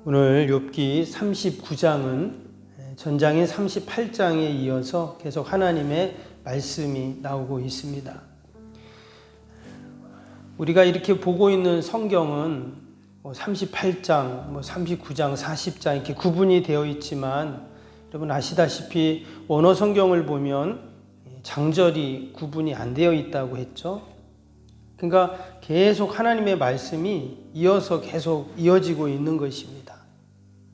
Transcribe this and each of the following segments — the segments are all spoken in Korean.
오늘 욥기 39장은 전장인 38장에 이어서 계속 하나님의 말씀이 나오고 있습니다. 우리가 이렇게 보고 있는 성경은 38장, 39장, 40장 이렇게 구분이 되어 있지만 여러분 아시다시피 원어 성경을 보면 장절이 구분이 안 되어 있다고 했죠. 그러니까 계속 하나님의 말씀이 이어서 계속 이어지고 있는 것입니다.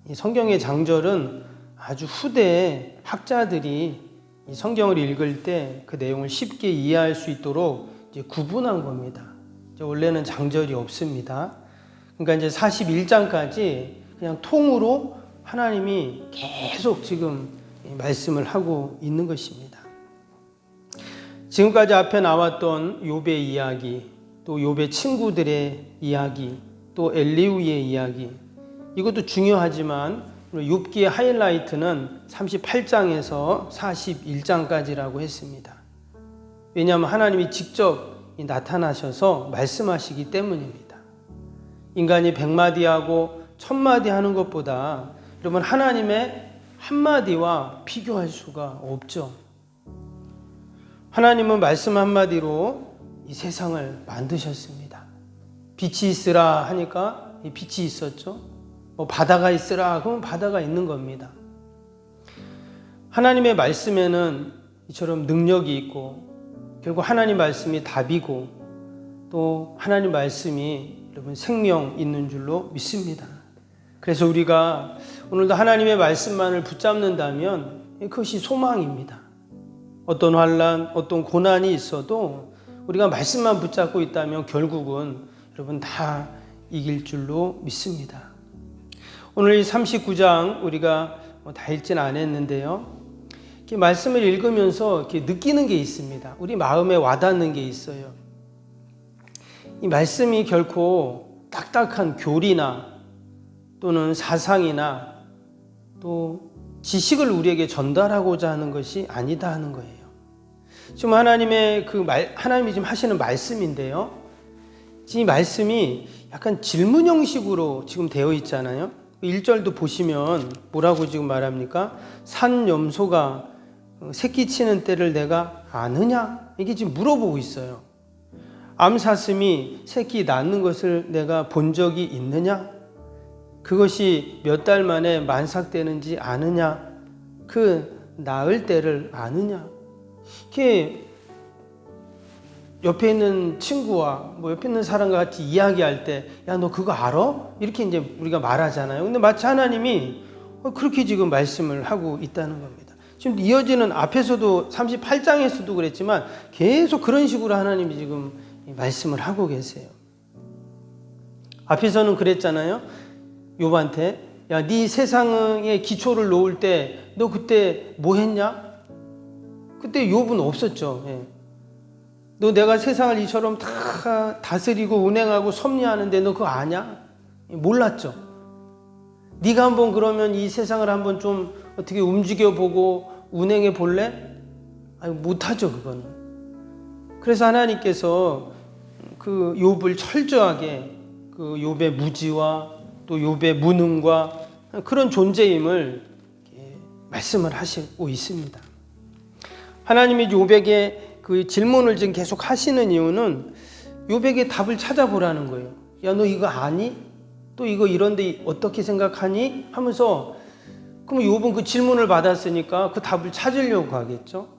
이 성경의 장절은 아주 후대에 학자들이 이 성경을 읽을 때 그 내용을 쉽게 이해할 수 있도록 이제 구분한 겁니다. 원래는 장절이 없습니다. 그러니까 이제 41장까지 그냥 통으로 하나님이 계속 지금 말씀을 하고 있는 것입니다. 지금까지 앞에 나왔던 욥의 이야기, 또 욥의 친구들의 이야기, 또 엘리후의 이야기, 이것도 중요하지만 욥기의 하이라이트는 38장에서 41장까지라고 했습니다. 왜냐하면 하나님이 직접 나타나셔서 말씀하시기 때문입니다. 인간이 100마디 하고 1000마디 하는 것보다 여러분 하나님의 한마디와 비교할 수가 없죠. 하나님은 말씀 한마디로 이 세상을 만드셨습니다. 빛이 있으라 하니까 빛이 있었죠. 바다가 있으라 그러면 바다가 있는 겁니다. 하나님의 말씀에는 이처럼 능력이 있고 결국 하나님 말씀이 답이고 또 하나님 말씀이 여러분 생명 있는 줄로 믿습니다. 그래서 우리가 오늘도 하나님의 말씀만을 붙잡는다면 그것이 소망입니다. 어떤 환난, 어떤 고난이 있어도 우리가 말씀만 붙잡고 있다면 결국은 여러분 다 이길 줄로 믿습니다. 오늘 이 39장 우리가 다 읽진 않았는데요. 이렇게 말씀을 읽으면서 이렇게 느끼는 게 있습니다. 우리 마음에 와닿는 게 있어요. 이 말씀이 결코 딱딱한 교리나 또는 사상이나 또 지식을 우리에게 전달하고자 하는 것이 아니다 하는 거예요. 지금 하나님이 지금 하시는 말씀인데요. 이 말씀이 약간 질문 형식으로 지금 되어 있잖아요. 1절도 보시면 뭐라고 지금 말합니까? 산염소가 새끼 치는 때를 내가 아느냐? 이게 지금 물어보고 있어요. 암사슴이 새끼 낳는 것을 내가 본 적이 있느냐? 그것이 몇 달 만에 만삭되는지 아느냐? 그 낳을 때를 아느냐? 이렇게 옆에 있는 친구와 옆에 있는 사람과 같이 이야기할 때, 야, 너 그거 알아? 이렇게 이제 우리가 말하잖아요. 근데 마치 하나님이 그렇게 지금 말씀을 하고 있다는 겁니다. 지금 이어지는 앞에서도 38장에서도 그랬지만 계속 그런 식으로 하나님이 지금 말씀을 하고 계세요. 앞에서는 그랬잖아요. 욥한테, 야, 네 세상의 기초를 놓을 때 너 그때 뭐 했냐? 그때 욥은 없었죠. 너 내가 세상을 이처럼 다 다스리고 운행하고 섭리하는데 너 그거 아냐? 몰랐죠. 네가 한번 그러면 이 세상을 한번 좀 어떻게 움직여보고 운행해 볼래? 아니, 못하죠 그거는. 그래서 하나님께서 그 욥을 철저하게 그 욥의 무지와 또 욥의 무능과 그런 존재임을 말씀을 하시고 있습니다. 하나님이 욥에게 그 질문을 지금 계속 하시는 이유는 욥에게 답을 찾아보라는 거예요. 야, 너 이거 아니? 또 이거 이런데 어떻게 생각하니? 하면서 그럼 욥은 그 질문을 받았으니까 그 답을 찾으려고 하겠죠.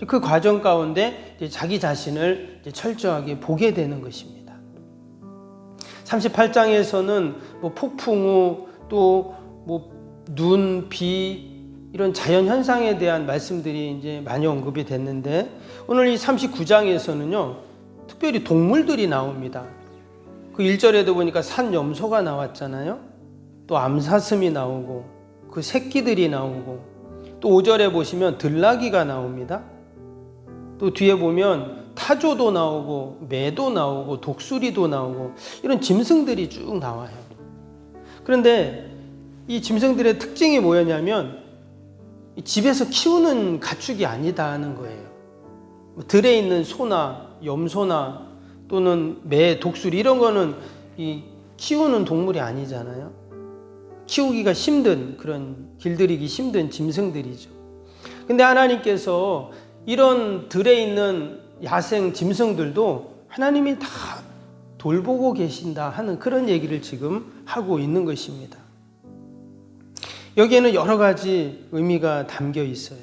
그 과정 가운데 자기 자신을 철저하게 보게 되는 것입니다. 38장에서는 폭풍우 또 눈, 비 이런 자연 현상에 대한 말씀들이 이제 많이 언급이 됐는데 오늘 이 39장에서는요 특별히 동물들이 나옵니다. 그 1절에도 보니까 산염소가 나왔잖아요. 또 암사슴이 나오고 그 새끼들이 나오고 또 5절에 보시면 들나귀가 나옵니다. 또 뒤에 보면 타조도 나오고 매도 나오고 독수리도 나오고 이런 짐승들이 쭉 나와요. 그런데 이 짐승들의 특징이 뭐였냐면 집에서 키우는 가축이 아니다 하는 거예요. 들에 있는 소나 염소나 또는 매, 독수리 이런 거는 이 키우는 동물이 아니잖아요. 키우기가 힘든 그런 길들이기 힘든 짐승들이죠. 근데 하나님께서 이런 들에 있는 야생 짐승들도 하나님이 다 돌보고 계신다 하는 그런 얘기를 지금 하고 있는 것입니다. 여기에는 여러 가지 의미가 담겨 있어요.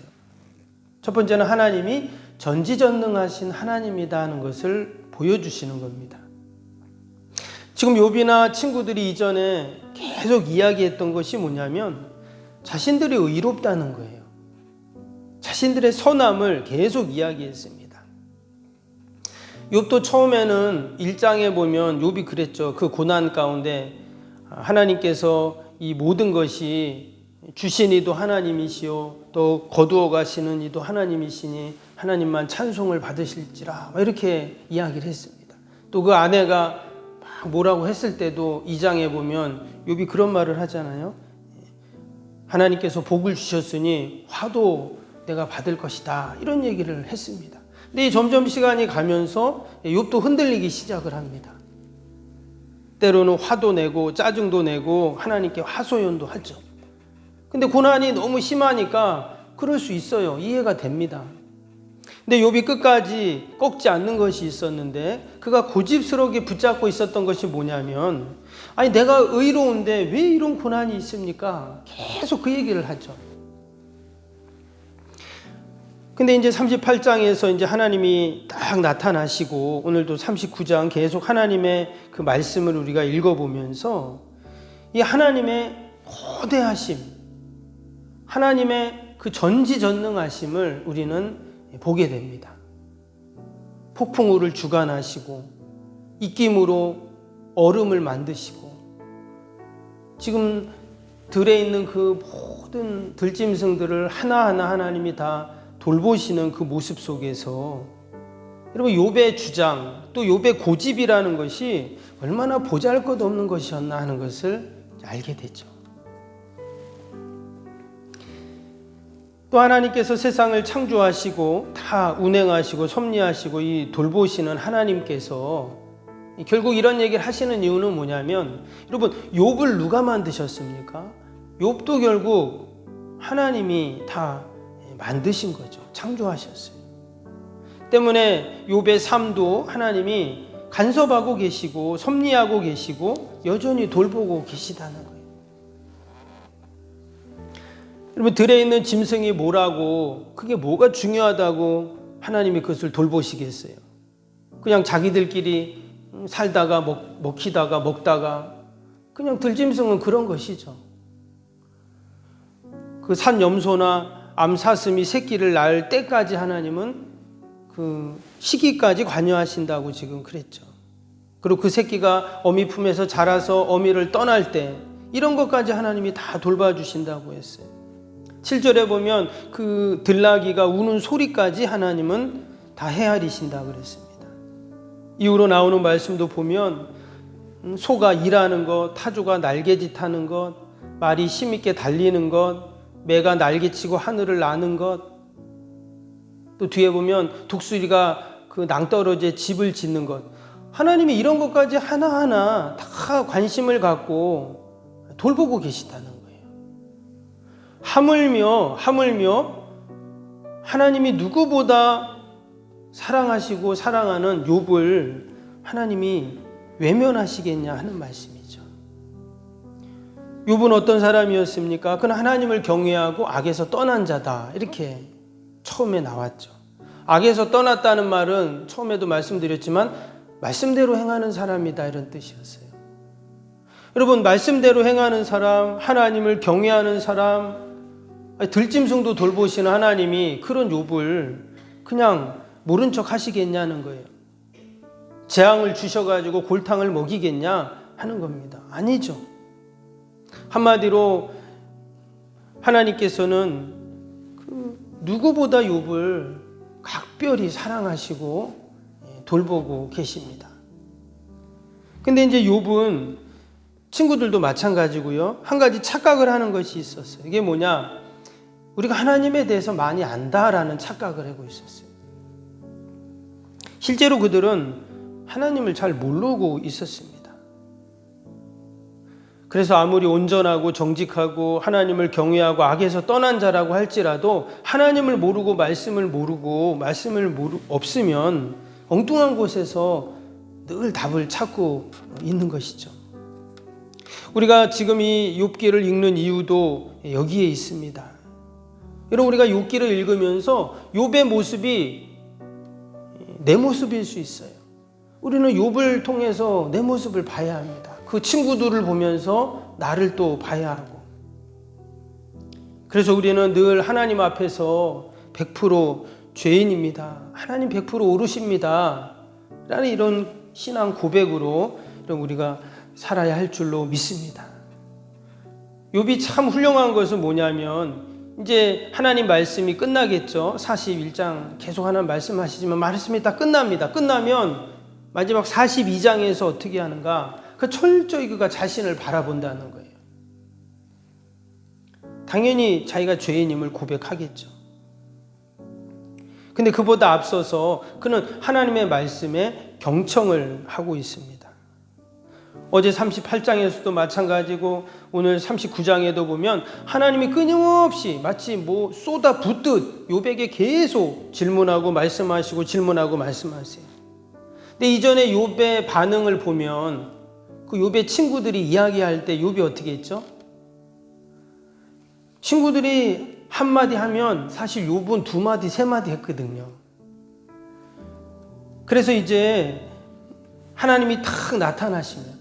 첫 번째는 하나님이 전지전능하신 하나님이다 하는 것을 보여주시는 겁니다. 지금 욥이나 친구들이 이전에 계속 이야기했던 것이 뭐냐면 자신들이 의롭다는 거예요. 자신들의 선함을 계속 이야기했습니다. 욥도 처음에는 1장에 보면 욥이 그랬죠. 그 고난 가운데 하나님께서 이 모든 것이 주신 이도 하나님이시요 또 거두어 가시는 이도 하나님이시니 하나님만 찬송을 받으실지라 이렇게 이야기를 했습니다. 또 그 아내가 막 뭐라고 했을 때도 2장에 보면 욥이 그런 말을 하잖아요. 하나님께서 복을 주셨으니 화도 내가 받을 것이다 이런 얘기를 했습니다. 근데 점점 시간이 가면서 욥도 흔들리기 시작을 합니다. 때로는 화도 내고 짜증도 내고 하나님께 하소연도 하죠. 근데 고난이 너무 심하니까 그럴 수 있어요. 이해가 됩니다. 근데 욥이 끝까지 꺾지 않는 것이 있었는데 그가 고집스럽게 붙잡고 있었던 것이 뭐냐면 아니 내가 의로운데 왜 이런 고난이 있습니까? 계속 그 얘기를 하죠. 근데 이제 38장에서 이제 하나님이 딱 나타나시고 오늘도 39장 계속 하나님의 그 말씀을 우리가 읽어보면서 이 하나님의 거대하심, 하나님의 그 전지전능하심을 우리는 보게 됩니다. 폭풍우를 주관하시고 입김으로 얼음을 만드시고 지금 들에 있는 그 모든 들짐승들을 하나하나 하나님이 다 돌보시는 그 모습 속에서 여러분 욥의 주장 또 욥의 고집이라는 것이 얼마나 보잘것없는 것이었나 하는 것을 알게 되죠. 또 하나님께서 세상을 창조하시고 다 운행하시고 섭리하시고 이 돌보시는 하나님께서 결국 이런 얘기를 하시는 이유는 뭐냐면 여러분 욥을 누가 만드셨습니까? 욥도 결국 하나님이 다 만드신 거죠. 창조하셨어요. 때문에 욥의 삶도 하나님이 간섭하고 계시고 섭리하고 계시고 여전히 돌보고 계시다는 거예요. 여러분 들에 있는 짐승이 뭐라고 그게 뭐가 중요하다고 하나님이 그것을 돌보시겠어요. 그냥 자기들끼리 살다가 먹히다가 먹다가 그냥 들짐승은 그런 것이죠. 그 산염소나 암사슴이 새끼를 낳을 때까지 하나님은 그 시기까지 관여하신다고 지금 그랬죠. 그리고 그 새끼가 어미 품에서 자라서 어미를 떠날 때 이런 것까지 하나님이 다 돌봐주신다고 했어요. 7절에 보면 그 들나귀가 우는 소리까지 하나님은 다 헤아리신다고 그랬습니다. 이후로 나오는 말씀도 보면 소가 일하는 것, 타조가 날개짓하는 것, 말이 힘있게 달리는 것, 매가 날개치고 하늘을 나는 것, 또 뒤에 보면 독수리가 그 낭떠러지에 집을 짓는 것, 하나님이 이런 것까지 하나하나 다 관심을 갖고 돌보고 계시다는 거예요. 하물며 하나님이 누구보다 사랑하시고 사랑하는 욥을 하나님이 외면하시겠냐 하는 말씀이죠. 욥은 어떤 사람이었습니까? 그는 하나님을 경외하고 악에서 떠난 자다 이렇게 처음에 나왔죠. 악에서 떠났다는 말은 처음에도 말씀드렸지만 말씀대로 행하는 사람이다 이런 뜻이었어요. 여러분 말씀대로 행하는 사람, 하나님을 경외하는 사람, 들짐승도 돌보시는 하나님이 그런 욥을 그냥 모른 척 하시겠냐는 거예요. 재앙을 주셔가지고 골탕을 먹이겠냐 하는 겁니다. 아니죠. 한마디로 하나님께서는 그 누구보다 욥을 각별히 사랑하시고 돌보고 계십니다. 근데 이제 욥은 친구들도 마찬가지고요. 한 가지 착각을 하는 것이 있었어요. 이게 뭐냐? 우리가 하나님에 대해서 많이 안다라는 착각을 하고 있었어요. 실제로 그들은 하나님을 잘 모르고 있었습니다. 그래서 아무리 온전하고 정직하고 하나님을 경외하고 악에서 떠난 자라고 할지라도 하나님을 모르고 말씀을 없으면 엉뚱한 곳에서 늘 답을 찾고 있는 것이죠. 우리가 지금 이 욥기를 읽는 이유도 여기에 있습니다. 여러분, 우리가 욥기를 읽으면서 욥의 모습이 내 모습일 수 있어요. 우리는 욥을 통해서 내 모습을 봐야 합니다. 그 친구들을 보면서 나를 또 봐야 하고. 그래서 우리는 늘 하나님 앞에서 100% 죄인입니다. 하나님 100% 옳으십니다. 라는 이런 신앙 고백으로 우리가 살아야 할 줄로 믿습니다. 욥이 참 훌륭한 것은 뭐냐면 이제 하나님 말씀이 끝나겠죠. 41장 계속 하나님 말씀하시지만 말씀이 다 끝납니다. 끝나면 마지막 42장에서 어떻게 하는가? 그 철저히 그가 자신을 바라본다는 거예요. 당연히 자기가 죄인임을 고백하겠죠. 근데 그보다 앞서서 그는 하나님의 말씀에 경청을 하고 있습니다. 어제 38장에서도 마찬가지고 오늘 39장에도 보면 하나님이 끊임없이 마치 쏟아 붓듯 욥에게 계속 질문하고 말씀하시고 질문하고 말씀하세요. 근데 이전에 욥의 반응을 보면 그 욥의 친구들이 이야기할 때 욥이 어떻게 했죠? 친구들이 한마디 하면 사실 욥은 2마디, 3마디 했거든요. 그래서 이제 하나님이 탁 나타나시면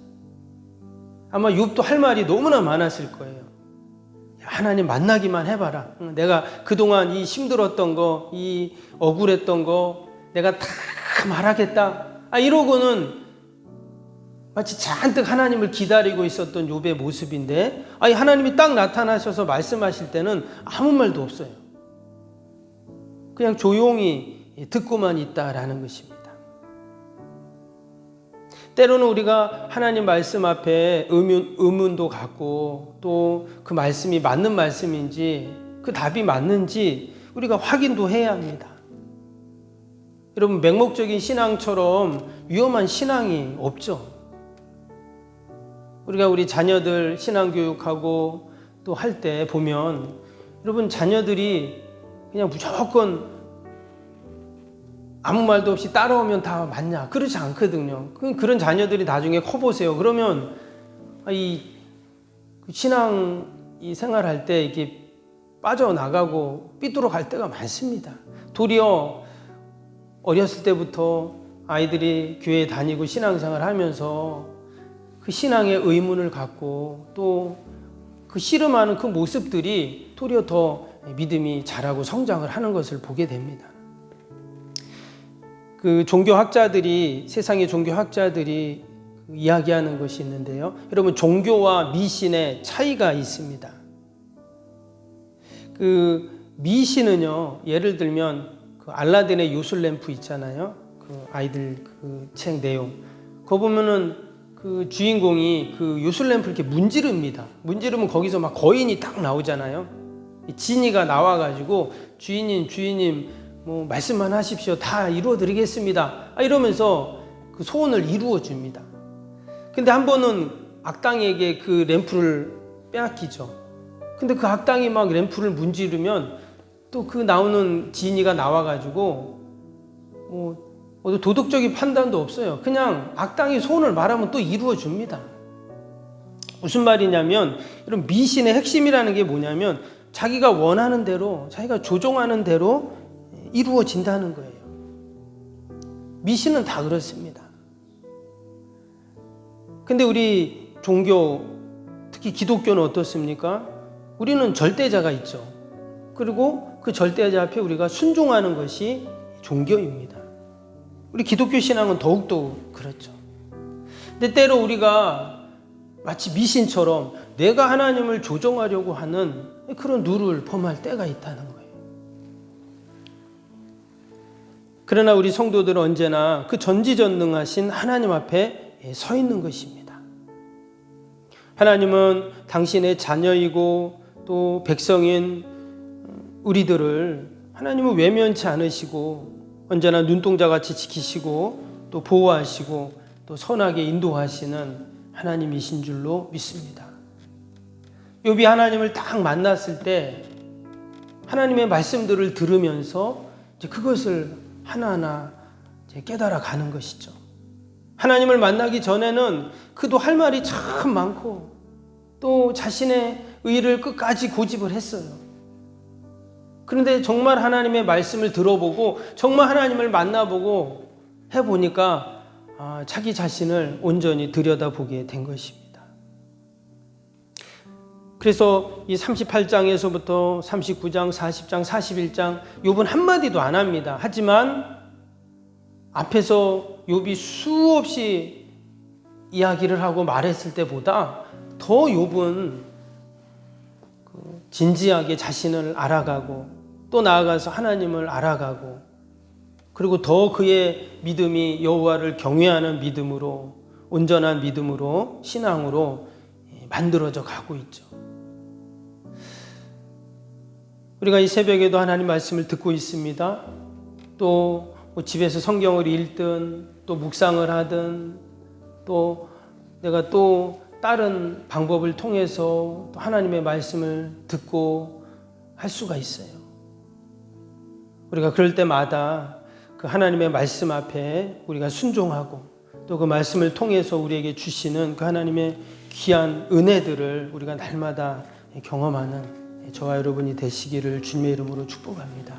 아마 욥도 할 말이 너무나 많았을 거예요. 하나님 만나기만 해봐라. 내가 그동안 이 힘들었던 거, 이 억울했던 거 내가 다 말하겠다. 이러고는 마치 잔뜩 하나님을 기다리고 있었던 욥의 모습인데 하나님이 딱 나타나셔서 말씀하실 때는 아무 말도 없어요. 그냥 조용히 듣고만 있다라는 것입니다. 때로는 우리가 하나님 말씀 앞에 의문도 갖고 또 그 말씀이 맞는 말씀인지 그 답이 맞는지 우리가 확인도 해야 합니다. 여러분, 맹목적인 신앙처럼 위험한 신앙이 없죠. 우리가 우리 자녀들 신앙교육하고 또 할 때 보면 여러분, 자녀들이 그냥 무조건 아무 말도 없이 따라오면 다 맞냐? 그렇지 않거든요. 그런 자녀들이 나중에 커보세요. 그러면 이 신앙 이 생활할 때 이게 빠져나가고 삐뚤어 갈 때가 많습니다. 도리어 어렸을 때부터 아이들이 교회에 다니고 신앙생활 하면서 그 신앙의 의문을 갖고 또 그 씨름하는 그 모습들이 도리어 더 믿음이 자라고 성장을 하는 것을 보게 됩니다. 그 종교학자들이, 세상의 종교학자들이 이야기하는 것이 있는데요. 여러분, 종교와 미신의 차이가 있습니다. 그 미신은요, 예를 들면 그 알라딘의 요술램프 있잖아요. 그 아이들 그 책 내용. 그거 보면은 그 주인공이 그 요술램프를 이렇게 문지릅니다. 문지르면 거기서 막 거인이 딱 나오잖아요. 지니가 나와가지고 주인님 말씀만 하십시오. 다 이루어드리겠습니다. 이러면서 그 소원을 이루어줍니다. 근데 한 번은 악당에게 그 램프를 빼앗기죠. 근데 그 악당이 막 램프를 문지르면 또 그 나오는 지니가 나와가지고 도덕적인 판단도 없어요. 그냥 악당이 소원을 말하면 또 이루어줍니다. 무슨 말이냐면, 이런 미신의 핵심이라는 게 뭐냐면 자기가 원하는 대로, 자기가 조종하는 대로 이루어진다는 거예요. 미신은 다 그렇습니다. 근데 우리 종교, 특히 기독교는 어떻습니까? 우리는 절대자가 있죠. 그리고 그 절대자 앞에 우리가 순종하는 것이 종교입니다. 우리 기독교 신앙은 더욱더 그렇죠. 근데 때로 우리가 마치 미신처럼 내가 하나님을 조종하려고 하는 그런 룰을 범할 때가 있다는 거예요. 그러나 우리 성도들은 언제나 그 전지전능하신 하나님 앞에 서 있는 것입니다. 하나님은 당신의 자녀이고 또 백성인 우리들을 하나님은 외면치 않으시고 언제나 눈동자같이 지키시고 또 보호하시고 또 선하게 인도하시는 하나님이신 줄로 믿습니다. 욥이 하나님을 딱 만났을 때 하나님의 말씀들을 들으면서 이제 그것을 하나하나 이제 깨달아 가는 것이죠. 하나님을 만나기 전에는 그도 할 말이 참 많고 또 자신의 의를 끝까지 고집을 했어요. 그런데 정말 하나님의 말씀을 들어보고 정말 하나님을 만나보고 해보니까 자기 자신을 온전히 들여다보게 된 것입니다. 그래서 이 38장에서부터 39장, 40장, 41장 욥은 한마디도 안 합니다. 하지만 앞에서 욥이 수없이 이야기를 하고 말했을 때보다 더 욥은 진지하게 자신을 알아가고 또 나아가서 하나님을 알아가고 그리고 더 그의 믿음이 여호와를 경외하는 믿음으로 온전한 믿음으로 신앙으로 만들어져 가고 있죠. 우리가 이 새벽에도 하나님 말씀을 듣고 있습니다. 또 집에서 성경을 읽든 또 묵상을 하든 또 내가 또 다른 방법을 통해서 또 하나님의 말씀을 듣고 할 수가 있어요. 우리가 그럴 때마다 그 하나님의 말씀 앞에 우리가 순종하고 또 그 말씀을 통해서 우리에게 주시는 그 하나님의 귀한 은혜들을 우리가 날마다 경험하는 저와 여러분이 되시기를 주님의 이름으로 축복합니다.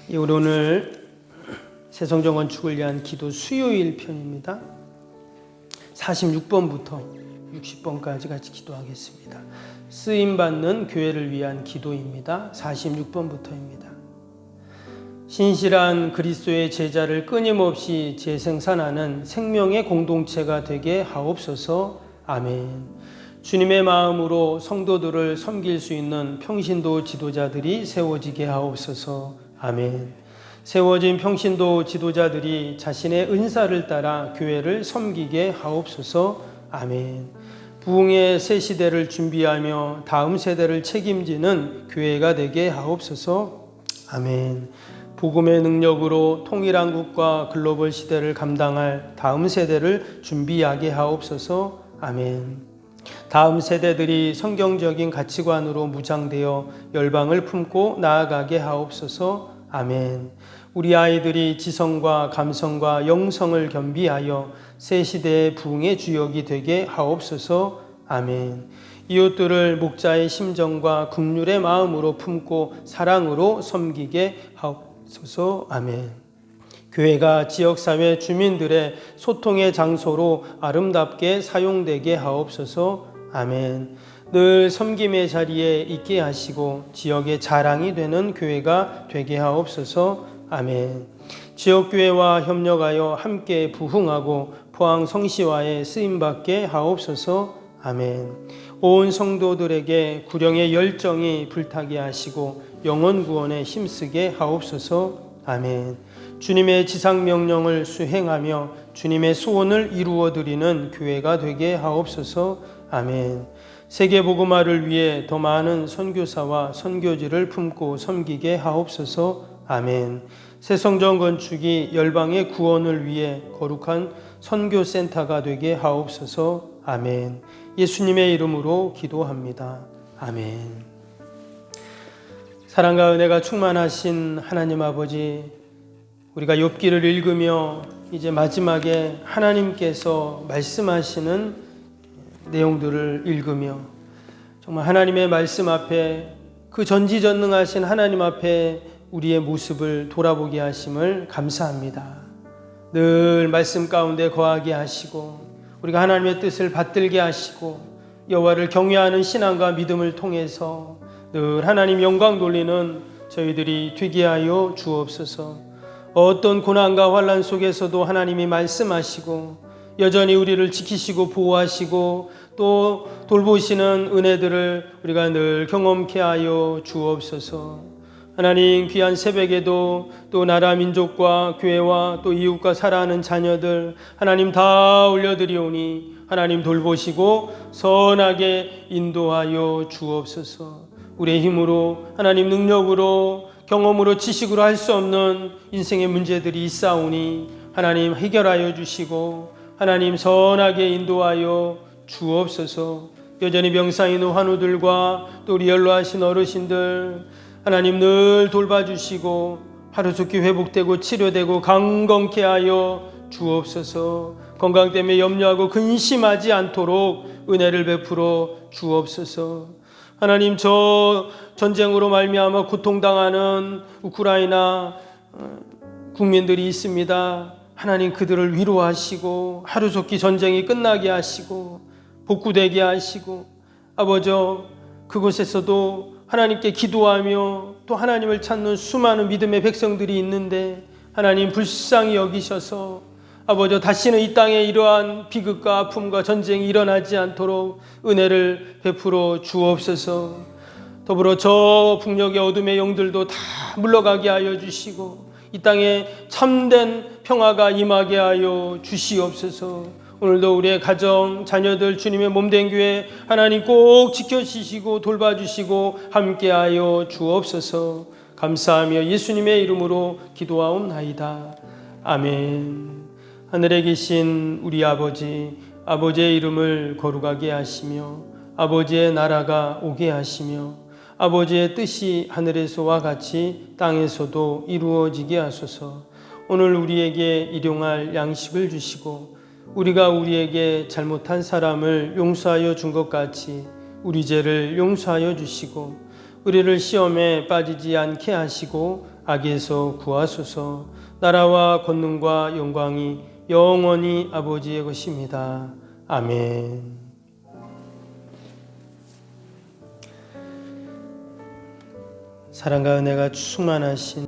우리 오늘 새성전 건축을 위한 기도 수요일 편입니다. 46번부터 60번까지 같이 기도하겠습니다. 쓰임받는 교회를 위한 기도입니다. 46번부터입니다. 신실한 그리스도의 제자를 끊임없이 재생산하는 생명의 공동체가 되게 하옵소서. 아멘. 주님의 마음으로 성도들을 섬길 수 있는 평신도 지도자들이 세워지게 하옵소서. 아멘. 세워진 평신도 지도자들이 자신의 은사를 따라 교회를 섬기게 하옵소서. 아멘. 부흥의 새 시대를 준비하며 다음 세대를 책임지는 교회가 되게 하옵소서. 아멘. 복음의 능력으로 통일한 국가 글로벌 시대를 감당할 다음 세대를 준비하게 하옵소서. 아멘. 다음 세대들이 성경적인 가치관으로 무장되어 열방을 품고 나아가게 하옵소서. 아멘. 우리 아이들이 지성과 감성과 영성을 겸비하여 새 시대의 부흥의 주역이 되게 하옵소서. 아멘. 이웃들을 목자의 심정과 긍휼의 마음으로 품고 사랑으로 섬기게 하옵소서. 아멘. 교회가 지역사회 주민들의 소통의 장소로 아름답게 사용되게 하옵소서. 아멘. 늘 섬김의 자리에 있게 하시고 지역의 자랑이 되는 교회가 되게 하옵소서. 아멘. 지역교회와 협력하여 함께 부흥하고 포항 성시와에 쓰임받게 하옵소서. 아멘. 온 성도들에게 구령의 열정이 불타게 하시고 영혼 구원에 힘쓰게 하옵소서. 아멘. 주님의 지상명령을 수행하며 주님의 소원을 이루어드리는 교회가 되게 하옵소서. 아멘. 세계복음화를 위해 더 많은 선교사와 선교지를 품고 섬기게 하옵소서. 아멘. 새성전 건축이 열방의 구원을 위해 거룩한 선교센터가 되게 하옵소서. 아멘. 예수님의 이름으로 기도합니다. 아멘. 사랑과 은혜가 충만하신 하나님 아버지, 우리가 욥기를 읽으며 이제 마지막에 하나님께서 말씀하시는 내용들을 읽으며 정말 하나님의 말씀 앞에 그 전지전능하신 하나님 앞에 우리의 모습을 돌아보게 하심을 감사합니다. 늘 말씀 가운데 거하게 하시고 우리가 하나님의 뜻을 받들게 하시고 여호와를 경외하는 신앙과 믿음을 통해서 늘 하나님 영광 돌리는 저희들이 되게 하여 주옵소서. 어떤 고난과 환난 속에서도 하나님이 말씀하시고 여전히 우리를 지키시고 보호하시고 또 돌보시는 은혜들을 우리가 늘 경험케 하여 주옵소서. 하나님, 귀한 새벽에도 또 나라 민족과 교회와 또 이웃과 사랑하는 자녀들 하나님 다 올려드리오니 하나님 돌보시고 선하게 인도하여 주옵소서. 우리의 힘으로 하나님 능력으로 경험으로 지식으로 할 수 없는 인생의 문제들이 있사오니 하나님 해결하여 주시고 하나님 선하게 인도하여 주옵소서. 여전히 병상 있는 환우들과 또 우리 연로하신 어르신들 하나님 늘 돌봐주시고 하루속히 회복되고 치료되고 강건케 하여 주옵소서. 건강 때문에 염려하고 근심하지 않도록 은혜를 베풀어 주옵소서. 하나님, 저 전쟁으로 말미암아 고통당하는 우크라이나 국민들이 있습니다. 하나님, 그들을 위로하시고 하루속히 전쟁이 끝나게 하시고 복구되게 하시고, 아버지 그곳에서도 하나님께 기도하며 또 하나님을 찾는 수많은 믿음의 백성들이 있는데 하나님 불쌍히 여기셔서 아버지 다시는 이 땅에 이러한 비극과 아픔과 전쟁이 일어나지 않도록 은혜를 베풀어 주옵소서. 더불어 저 북녘의 어둠의 영들도 다 물러가게 하여 주시고 이 땅에 참된 평화가 임하게 하여 주시옵소서. 오늘도 우리의 가정, 자녀들 주님의 몸된 교회 하나님 꼭 지켜주시고 돌봐주시고 함께하여 주옵소서. 감사하며 예수님의 이름으로 기도하옵나이다. 아멘. 하늘에 계신 우리 아버지, 아버지의 이름을 거룩하게 하시며 아버지의 나라가 오게 하시며 아버지의 뜻이 하늘에서와 같이 땅에서도 이루어지게 하소서. 오늘 우리에게 일용할 양식을 주시고 우리가 우리에게 잘못한 사람을 용서하여 준 것 같이 우리 죄를 용서하여 주시고 우리를 시험에 빠지지 않게 하시고 악에서 구하소서. 나라와 권능과 영광이 영원히 아버지의 것입니다. 아멘. 사랑과 은혜가 충만하신